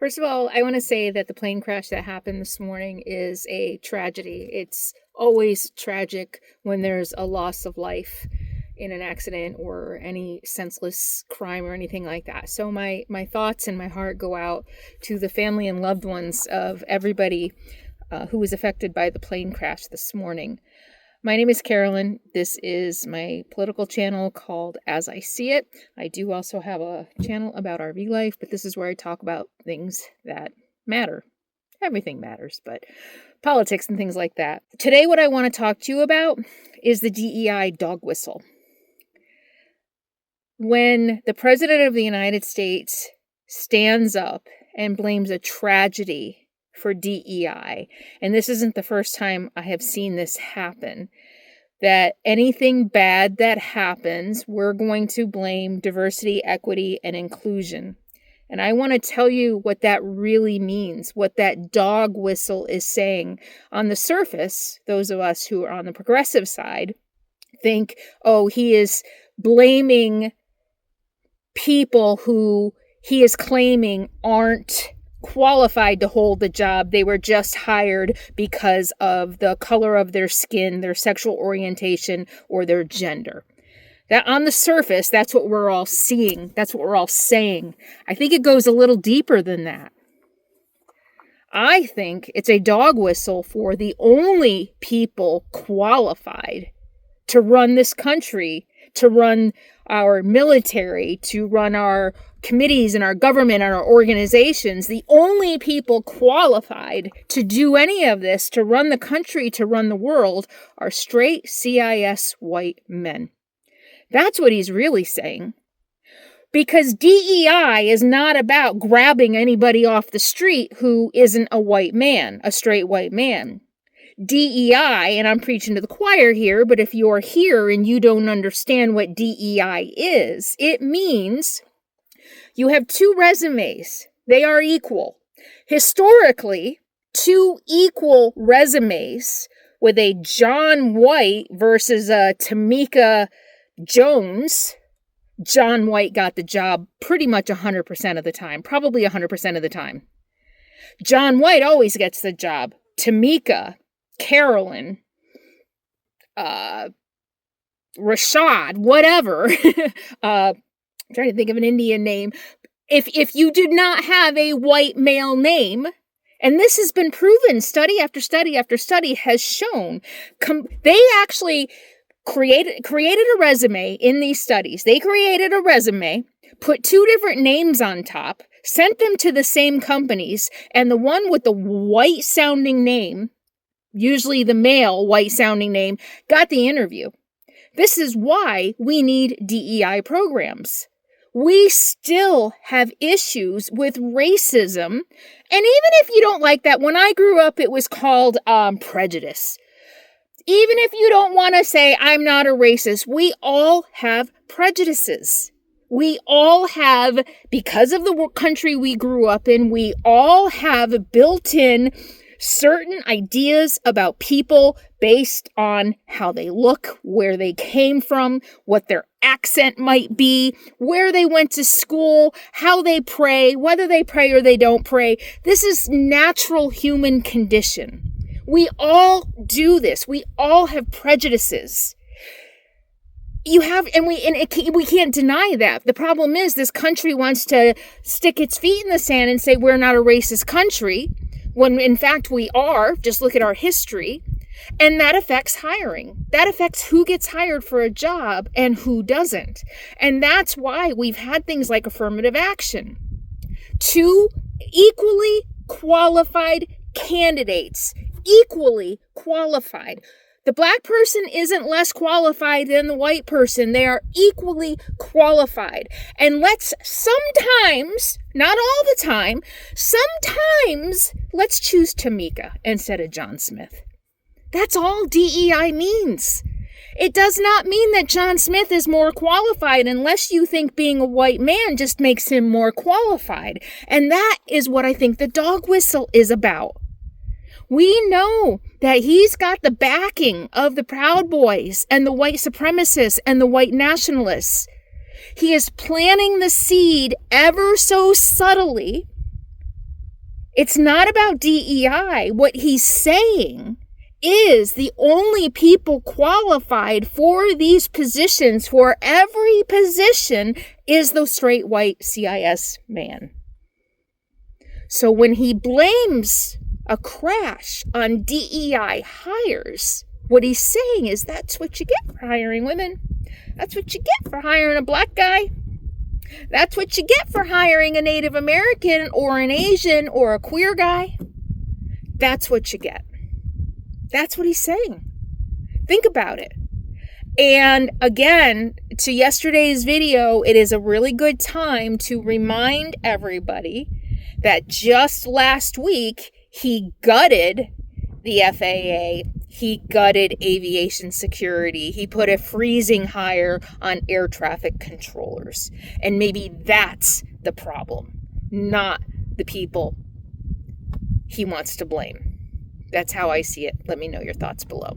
First of all, I want to say that the plane crash that happened this morning is a tragedy. It's always tragic when there's a loss of life in an accident or any senseless crime or anything like that. So my thoughts and my heart go out to the family and loved ones of everybody who was affected by the plane crash this morning. My name is Carolyn. This is my political channel called As I See It. I do also have a channel about RV life, but this is where I talk about things that matter. Everything matters, but politics and things like that. Today, what I want to talk to you about is the DEI dog whistle. When the President of the United States stands up and blames a tragedy for DEI, and this isn't the first time I have seen this happen, that anything bad that happens, we're going to blame diversity, equity, and inclusion. And I want to tell you what that really means, what that dog whistle is saying. On the surface, those of us who are on the progressive side think, oh, he is blaming people who he is claiming aren't qualified to hold the job. They were just hired because of the color of their skin, their sexual orientation, or their gender. That on the surface, that's what we're all seeing. That's what we're all saying. I think it goes a little deeper than that. I think it's a dog whistle for the only people qualified to run this country, to run our military, to run our committees and our government and our organizations. The only people qualified to do any of this, to run the country, to run the world, are straight cis white men. That's what he's really saying. Because DEI is not about grabbing anybody off the street who isn't a white man, a straight white man. DEI, and I'm preaching to the choir here, but if you're here and you don't understand what DEI is, it means you have two resumes. They are equal. Historically, two equal resumes with a John White versus a Tamika Jones. John White got the job pretty much 100% of the time, probably 100% of the time. John White always gets the job. Tamika, Carolyn, Rashad, whatever. I'm trying to think of an Indian name. If you did not have a white male name, and this has been proven, study after study after study has shown, they actually created a resume in these studies. They created a resume, put two different names on top, sent them to the same companies, and the one with the white-sounding name, usually the male white-sounding name, got the interview. This is why we need DEI programs. We still have issues with racism, and even if you don't like that, when I grew up, it was called prejudice. Even if you don't want to say, I'm not a racist, we all have prejudices. We all have, because of the country we grew up in, we all have built-in certain ideas about people based on how they look, where they came from, what their accent might be, where they went to school, how they pray, whether they pray or they don't pray. This is natural human condition. We all do this. We all have prejudices. We can't deny that. The problem is this country wants to stick its feet in the sand and say we're not a racist country, when in fact we are. Just look at our history. And that affects hiring. That affects who gets hired for a job and who doesn't. And that's why we've had things like affirmative action. Two equally qualified candidates. Equally qualified. The black person isn't less qualified than the white person. They are equally qualified. And let's sometimes, not all the time, sometimes let's choose Tamika instead of John Smith. That's all DEI means. It does not mean that John Smith is more qualified unless you think being a white man just makes him more qualified. And that is what I think the dog whistle is about. We know that he's got the backing of the Proud Boys and the white supremacists and the white nationalists. He is planting the seed ever so subtly It's not about DEI. What he's saying is the only people qualified for these positions, for every position, is the straight white CIS man. So when he blames a crash on DEI hires, what he's saying is that's what you get for hiring women. That's what you get for hiring a black guy. That's what you get for hiring a Native American or an Asian or a queer guy. That's what you get. That's what he's saying. Think about it. And again, to yesterday's video, it is a really good time to remind everybody that just last week, he gutted the FAA. He gutted aviation security. He put a freezing hire on air traffic controllers. And maybe that's the problem, not the people he wants to blame. That's how I see it. Let me know your thoughts below.